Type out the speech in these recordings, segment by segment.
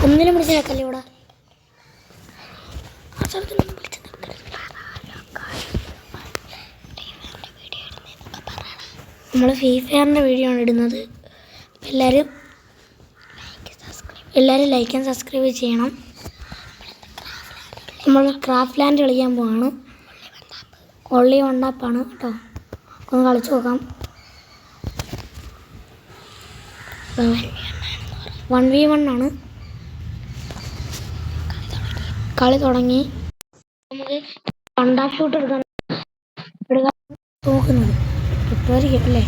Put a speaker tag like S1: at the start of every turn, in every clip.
S1: ഒന്നിനും പിടിച്ചേക്കല്ലേ ഇവിടെ. നമ്മൾ ഫ്രീ ഫയറിൻ്റെ വീഡിയോ ആണ് ഇടുന്നത്. എല്ലാവരും ലൈക്ക് ആൻഡ് സബ്സ്ക്രൈബ് ചെയ്യണം. നമ്മൾ ക്രാഫ്റ്റ് ലാൻഡ് കളിക്കാൻ പോവാണ്. ഒള്ളി വണ്ണാപ്പാണ് കേട്ടോ. ഒന്ന് കളിച്ച് നോക്കാം. 1v1 ആണ്. കളി തുടങ്ങി. നമുക്ക് വണ്ടാപ്പ് ഷൂട്ട് എടുക്കാൻ നോക്കുന്നത് കിട്ടുമായിരിക്കും അല്ലേ.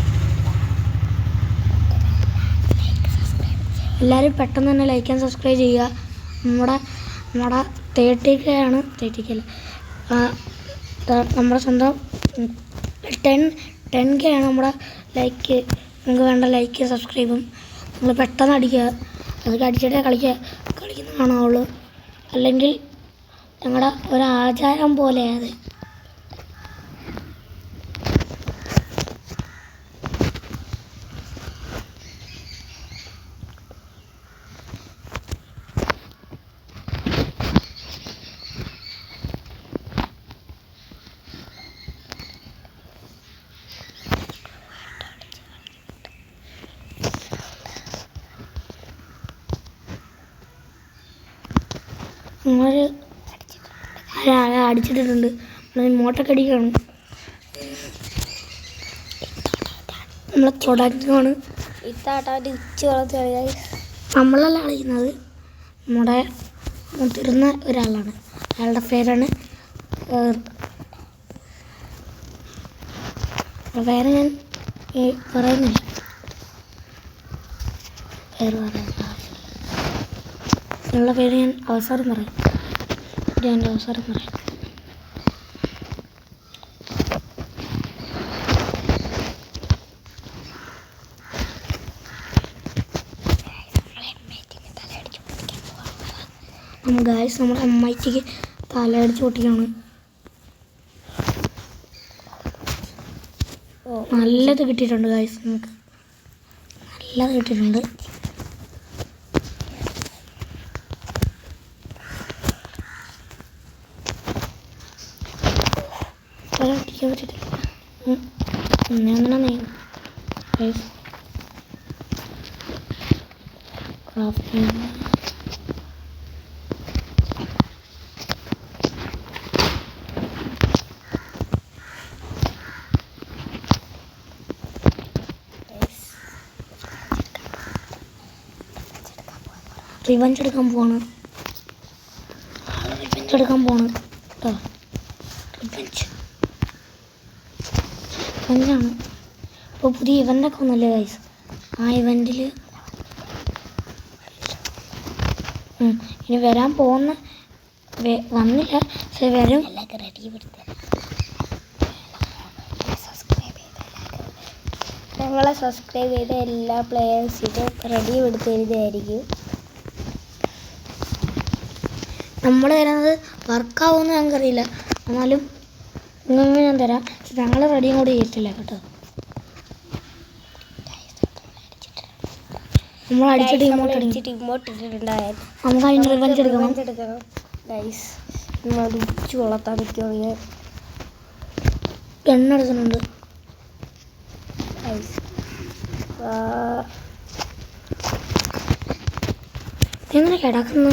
S1: എല്ലാവരും പെട്ടെന്ന് തന്നെ ലൈക്ക് ആൻഡ് സബ്സ്ക്രൈബ് ചെയ്യുക. നമ്മുടെ 30K ആണ്. 30K അല്ല, നമ്മുടെ സ്വന്തം 10K ആണ് നമ്മുടെ ലൈക്ക്. നിങ്ങൾക്ക് വേണ്ട ലൈക്ക് സബ്സ്ക്രൈബും നിങ്ങൾ പെട്ടെന്ന് അടിക്കുക. അതൊക്കെ അടിച്ചിട്ടേ കളിക്കുന്ന കാണാവുള്ളൂ. അല്ലെങ്കിൽ ഞങ്ങളുടെ ഒരാചാരം പോലെ അത്. അടിച്ചിട്ടുണ്ട്. മോട്ടൊക്കെ അടിക്കുകയാണ്. നമ്മളെ തുടങ്ങുകയാണ്. നമ്മളല്ല കളിക്കുന്നത്, നമ്മുടെ മുതിർന്ന ഒരാളാണ്. അയാളുടെ പേരാണ് പേര് ഞാൻ പറയുന്നില്ല. അയാളുടെ പേര് ഞാൻ അവസരം പറയാം. എൻ്റെ അവസരം പറയാം. ഗായ്സ്, നമ്മുടെ അമ്മയ്ക്ക് തലയടിച്ച് പൊട്ടിക്കാണ്. നല്ലത് കിട്ടിയിട്ടുണ്ട് ഗായ്സ്. നമുക്ക് നല്ലത് കിട്ടിയിട്ടുണ്ട്. അടിക്കാൻ പറ്റിയിട്ടില്ല. അങ്ങനെ ഗായ്സ് ക്രാഫ്റ്റ് റിവഞ്ച് എടുക്കാൻ പോവാണ് കേട്ടോ. റിവഞ്ചാണ്. ഇപ്പോൾ പുതിയ ഇവൻ്റൊക്കെ ഒന്നുമില്ലേ ഗൈസ്. ആ ഇവൻറ്റിൽ ഇനി വരാൻ പോകുന്ന വന്നില്ല, പക്ഷെ വരും.
S2: ഞങ്ങളെ സബ്സ്ക്രൈബ് ചെയ്ത എല്ലാ പ്ലേയേഴ്സിനും റെഡി എടുത്തതായിരിക്കും.
S1: നമ്മൾ തരുന്നത് വർക്കാവുമെന്ന് ഞങ്ങൾക്കറിയില്ല, എന്നാലും നിങ്ങൾക്ക് ഞാൻ തരാം. പക്ഷെ ഞങ്ങൾ റെഡിയും കൂടി ചെയ്തിട്ടില്ല കേട്ടോ. നമ്മൾ അടിച്ചിട്ട് ഇങ്ങോട്ട്
S2: ഇട്ടിട്ടുണ്ടായിരുന്നു.
S1: നമുക്ക് അതിന് റിവഞ്ച് എടുക്കണം.
S2: ഗൈസ് അടിച്ചു കൊള്ളത്താൻ പറ്റുമോ?
S1: എണ്ണെടുക്കുന്നുണ്ട്. എങ്ങനെ കിടക്കുന്നു?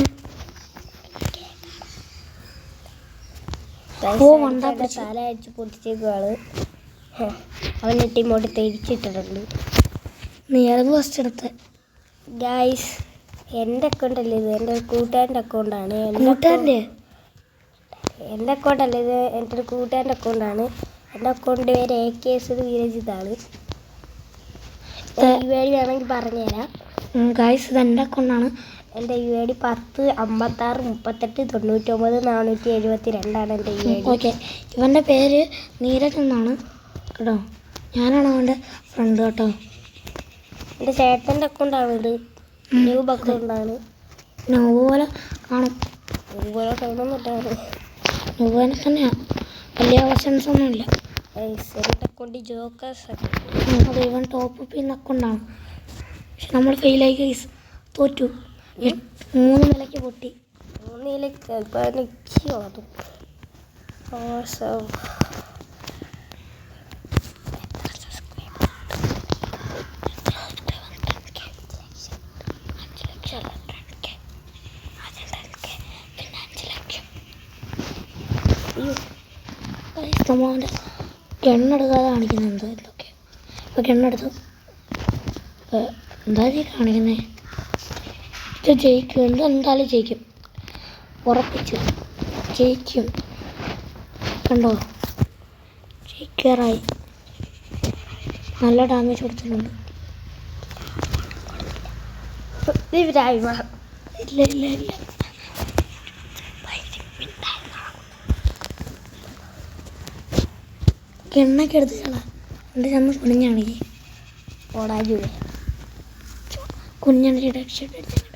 S2: തല അടിച്ച് പൊട്ടിച്ചേക്കാള് അവനിട്ട് ഇങ്ങോട്ട് തിരിച്ചിട്ടിട്ടുണ്ട്.
S1: നീ അത് ഫസ്റ്റ് എടുത്ത്.
S2: ഗൈസ്, എൻ്റെ അക്കൗണ്ട് അല്ലേ ഇത്, എൻ്റെ കൂട്ടുകാരൻ്റെ അക്കൗണ്ടാണ്. എൻ്റെ അക്കൗണ്ട് അല്ല ഇത്, എൻ്റെ ഒരു കൂട്ടുകാരൻ്റെ അക്കൗണ്ടാണ്. എൻ്റെ അക്കൗണ്ട് പേര് AKS വീരജിത്താണ്. UID വേണമെങ്കിൽ പറഞ്ഞുതരാം.
S1: ഗൈസ്, ഇത് എൻ്റെ അക്കൗണ്ടാണ്.
S2: എൻ്റെ UID 10 56 38 99 472 എൻ്റെ UID.
S1: ഓക്കെ, ഇവൻ്റെ പേര് നീരജ് എന്നാണ് കേട്ടോ. ഞാനാണ് അവൻ്റെ ഫ്രണ്ട് കേട്ടോ.
S2: എൻ്റെ ചേട്ടൻ്റെ അക്കൗണ്ടാണ് ഇത്. ന്യൂബ് അക്കൗണ്ടാണ്.
S1: പോലെ കാണും.
S2: പോലെ കാണുന്നിട്ടാണ്.
S1: ന്യൂബനെ തന്നെയാണ്. വലിയ ഓപ്ഷൻസ് ഒന്നുമില്ല.
S2: എൻ്റെ അക്കൗണ്ട് ജോക്കേഴ്സ്.
S1: അത് ഇവൻ ടോപ്പ് ചെയ്യുന്ന അക്കൗണ്ടാണ്. പക്ഷെ നമ്മൾ ഫെയിലായി ഗൈസ്, തോറ്റു. 3 നിലയ്ക്ക് പൊട്ടി.
S2: 3 ഇപ്പം നിൽക്കുകയോ അതും awesome.
S1: നമ്മളവൻ്റെ കെണ്ണെടുക്കാതെ കാണിക്കുന്നുണ്ട് എന്തൊക്കെ. ഇപ്പോൾ കെണ്ണെടുത്തു. എന്താ നീ കാണിക്കുന്നേ? ഇത് ജയിക്കും, എന്തായാലും ജയിക്കും, ഉറപ്പിച്ച് ജയിക്കും. കണ്ടോ, ജയിക്കാറായി. നല്ല ഡാമേജ് കൊടുത്തിട്ടുണ്ട്. ഇല്ല ഇല്ല ഇല്ല, എണ്ണൊക്കെ എടുത്ത് കളാ. എൻ്റെ ചെന്ന് കുഞ്ഞാണെങ്കിൽ
S2: ഓടാജു
S1: കുഞ്ഞാണെങ്കിൽ രക്ഷപ്പെട്ട് എടുത്തിട്ട്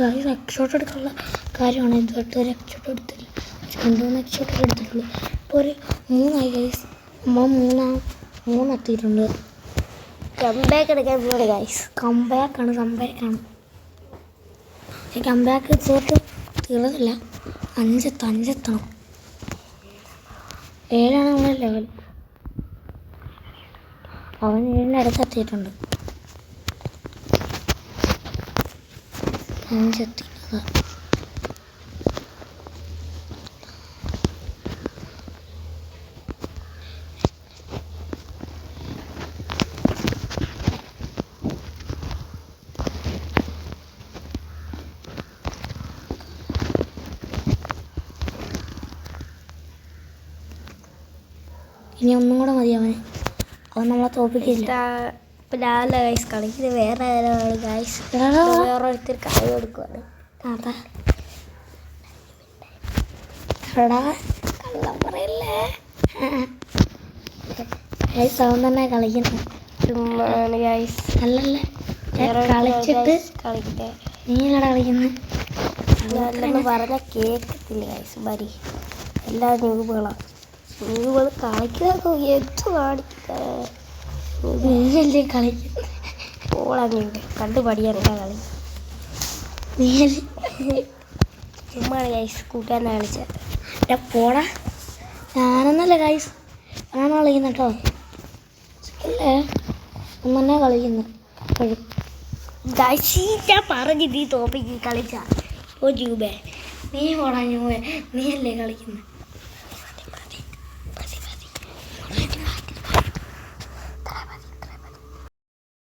S1: 4 എക്സ്ഷോട്ട് എടുക്കാനുള്ള കാര്യമാണ്. ഇതുമായിട്ട് ഒരു എക്സ്ഷോട്ട് എടുത്തില്ല, 2-3 എക്സ്ഷോട്ടൊക്കെ എടുത്തിട്ടുള്ളൂ. ഇപ്പോൾ ഒരു 3 ഗൈസ്. നമ്മൾ 3 എത്തിയിട്ടുണ്ട്.
S2: കംബാക്ക് എടുക്കാൻ പോവാണ് ഗൈസ്.
S1: കംബാക്കാണ്. പക്ഷേ കംബാക്ക് തീർന്നില്ല. 5 എത്തണം. 7 നമ്മുടെ ലെവൽ. അവൻ 7 അടുത്ത് എത്തിയിട്ടുണ്ട്. 5 എത്തി. ഇനി ഒന്നും കൂടെ മതി അവൻ നമ്മളെ തോപ്പിക്കില്ല.
S2: ഇപ്പം ഞാനല്ല ഗൈസ് കളിക്കുന്നത്, വേറെ ആരാണ് ഗൈസ്. വേറൊരുത്തർ കൈ കൊടുക്കുവാണ്.
S1: അതാ കള്ളം പറയല്ലേ. ഗൈസ് അവൻ തന്നെ കളിക്കുന്നു.
S2: ചുമ്മാണ് ഗൈസ്.
S1: അല്ലല്ലേ കളിച്ചിട്ട്
S2: കളിക്കട്ടെ.
S1: നീങ്ങടെ കളിക്കുന്നത്
S2: നല്ലെന്ന് പറഞ്ഞാൽ കേൾക്കത്തില്ല ഗൈസ്. ബരി എല്ലാ ന്യൂബുകളാണ്. ന്യൂബുകൾ കളിക്കുക എന്ത് കാണിക്കുന്നത്.
S1: നീയല്ലേ കളിക്കുന്നത്.
S2: ഓളങ്ങുണ്ട് കണ്ടു പഠിയാണ് കളി. ചുമ്മാണ് ഗൈസ്, കൂട്ടുകാരനെ കളിച്ചത്.
S1: പോടാ, ഞാനൊന്നല്ല ഗൈസ്, ഞാനാണ് കളിക്കുന്നത് കേട്ടോ. അല്ലേ ഒന്നെ കളിക്കുന്നു എപ്പോഴും.
S2: ഗൈസ് ഞാൻ പറഞ്ഞു നീ തോപ്പിക്ക് കളിച്ച ഓ ജൂബേ.
S1: നീ പോടാ ജൂബേ, നീയല്ലേ കളിക്കുന്നത്.